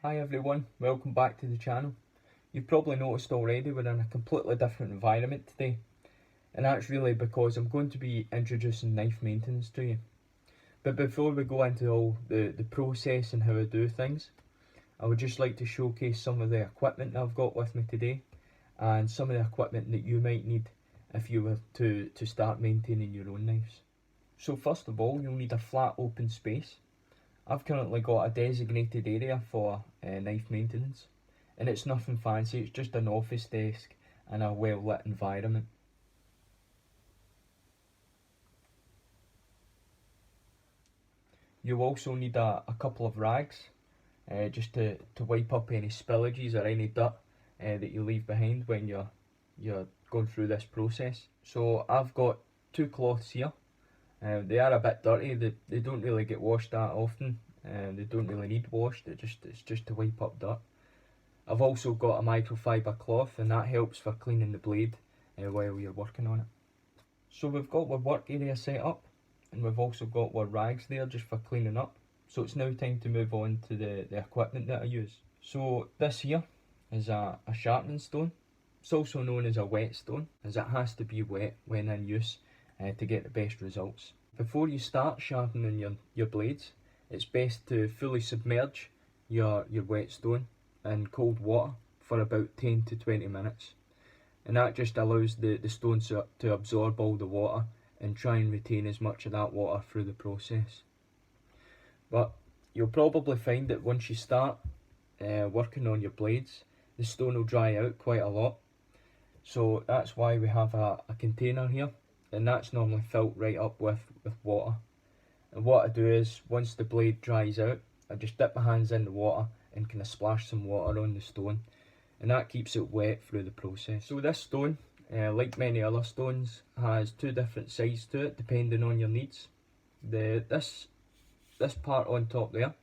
Hi everyone, welcome back to the channel. You've probably noticed already we're in a completely different environment today, and that's really because I'm going to be introducing knife maintenance to you. But before we go into all the process and how I do things, I would just like to showcase some of the equipment that I've got with me today and some of the equipment that you might need if you were to start maintaining your own knives. So first of all, you'll need a flat open space. I've currently got a designated area for knife maintenance, and it's nothing fancy, it's just an office desk and a well lit environment. You'll also need a couple of rags just to wipe up any spillages or any dirt that you leave behind when you're going through this process. So I've got two cloths here. They are a bit dirty, they don't really get washed that often, they don't really need washed, it's just to wipe up dirt. I've also got a microfiber cloth, and that helps for cleaning the blade while you're working on it. So we've got our work area set up, and we've also got our rags there just for cleaning up. So it's now time to move on to the equipment that I use. So this here is a sharpening stone. It's also known as a whetstone, as it has to be wet when in use to get the best results. Before you start sharpening your blades, it's best to fully submerge your whetstone in cold water for about 10 to 20 minutes. And that just allows the stones to absorb all the water and try and retain as much of that water through the process. But you'll probably find that once you start working on your blades, the stone will dry out quite a lot. So that's why we have a container here, and that's normally filled right up with water. And what I do is, once the blade dries out, I just dip my hands in the water and kind of splash some water on the stone, and that keeps it wet through the process. So this stone, like many other stones, has two different sides to it depending on your needs. This part on top there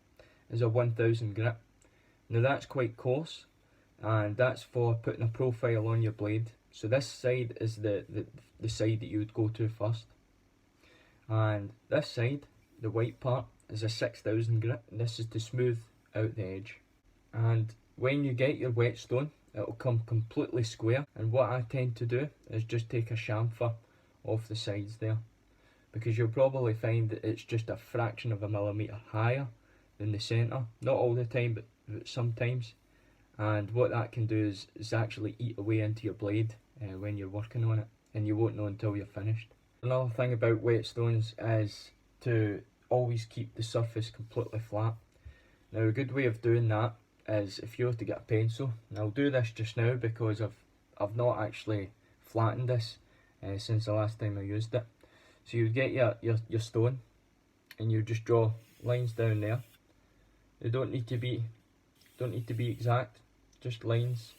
is a 1000 grit. Now that's quite coarse, and that's for putting a profile on your blade. So this side is the side that you would go to first, and this side, the white part, is a 6000 grit, and this is to smooth out the edge. And when you get your whetstone, it'll come completely square, and what I tend to do is just take a chamfer off the sides there, because you'll probably find that it's just a fraction of a millimetre higher than the centre. Not all the time, but sometimes. And what that can do is actually eat away into your blade when you're working on it, and you won't know until you're finished. Another thing about whetstones is to always keep the surface completely flat. Now a good way of doing that is if you were to get a pencil, and I'll do this just now because I've not actually flattened this since the last time I used it. So you get your stone, and you just draw lines down there. They don't need to be exact, just lines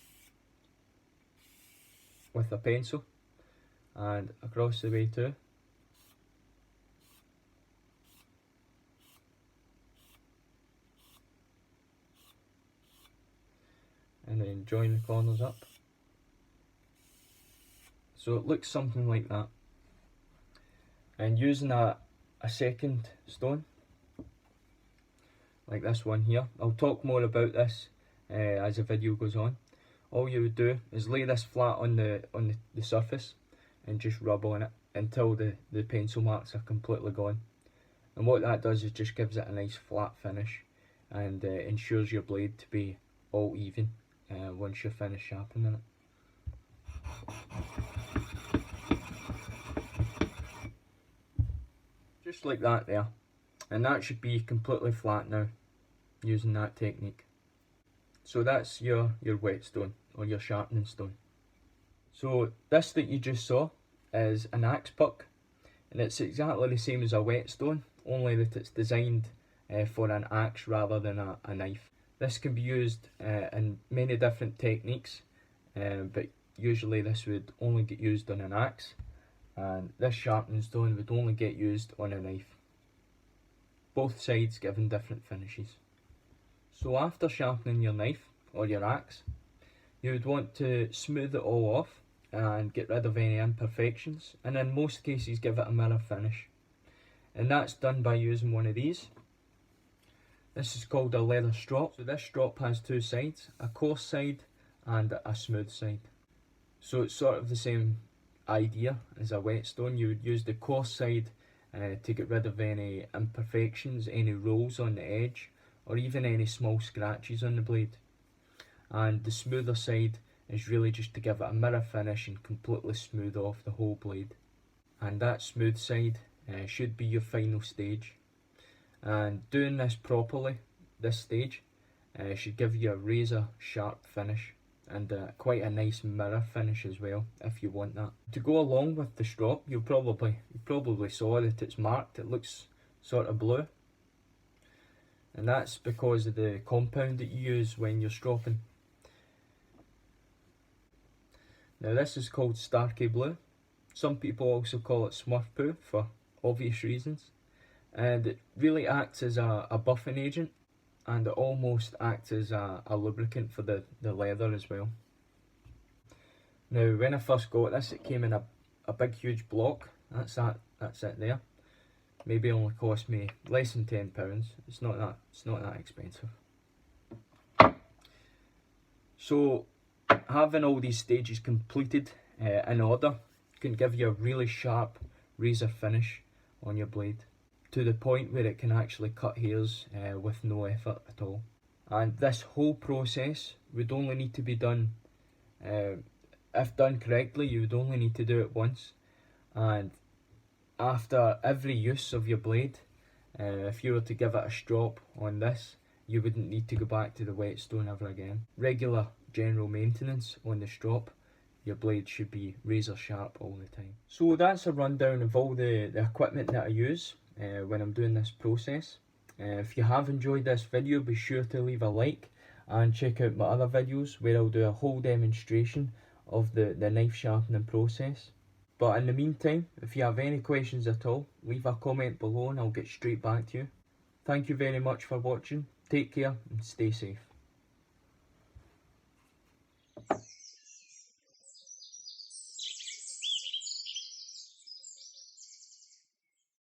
with a pencil, and across the way too. And then join the corners up. So it looks something like that. And using a second stone, like this one here, I'll talk more about this as the video goes on. All you would do is lay this flat on the surface and just rub on it until the pencil marks are completely gone. And what that does is just gives it a nice flat finish, and ensures your blade to be all even once you're finished sharpening it. Just like that there, and that should be completely flat now using that technique. So that's your whetstone or your sharpening stone. So this that you just saw is an axe puck, and it's exactly the same as a whetstone, only that it's designed for an axe rather than a knife. This can be used in many different techniques, but usually this would only get used on an axe, and this sharpening stone would only get used on a knife. Both sides given different finishes. So after sharpening your knife or your axe, you would want to smooth it all off and get rid of any imperfections, and in most cases give it a mirror finish. And that's done by using one of these. This is called a leather strop. So this strop has two sides, a coarse side and a smooth side. So it's sort of the same idea as a whetstone. You would use the coarse side to get rid of any imperfections, any rolls on the edge, or even any small scratches on the blade. And the smoother side is really just to give it a mirror finish and completely smooth off the whole blade. And that smooth side should be your final stage. And doing this properly, this stage, should give you a razor sharp finish and quite a nice mirror finish as well, if you want that. To go along with the strop, you probably saw that it's marked. It looks sort of blue, and that's because of the compound that you use when you're stropping. Now this is called Starkey Blue. Some people also call it Smurf Poo for obvious reasons, and it really acts as a buffing agent, and it almost acts as a lubricant for the leather as well. Now when I first got this, it came in a big huge block. That's it there. Maybe only cost me less than £10. It's not that expensive. So having all these stages completed in order can give you a really sharp razor finish on your blade, to the point where it can actually cut hairs with no effort at all. And this whole process would only need to be done, if done correctly, you would only need to do it once. And after every use of your blade, if you were to give it a strop on this, you wouldn't need to go back to the whetstone ever again. Regular general maintenance on the strop, your blade should be razor sharp all the time. So that's a rundown of all the equipment that I use when I'm doing this process. If you have enjoyed this video, be sure to leave a like and check out my other videos where I'll do a whole demonstration of the knife sharpening process. But in the meantime, if you have any questions at all, leave a comment below and I'll get straight back to you. Thank you very much for watching. Take care and stay safe.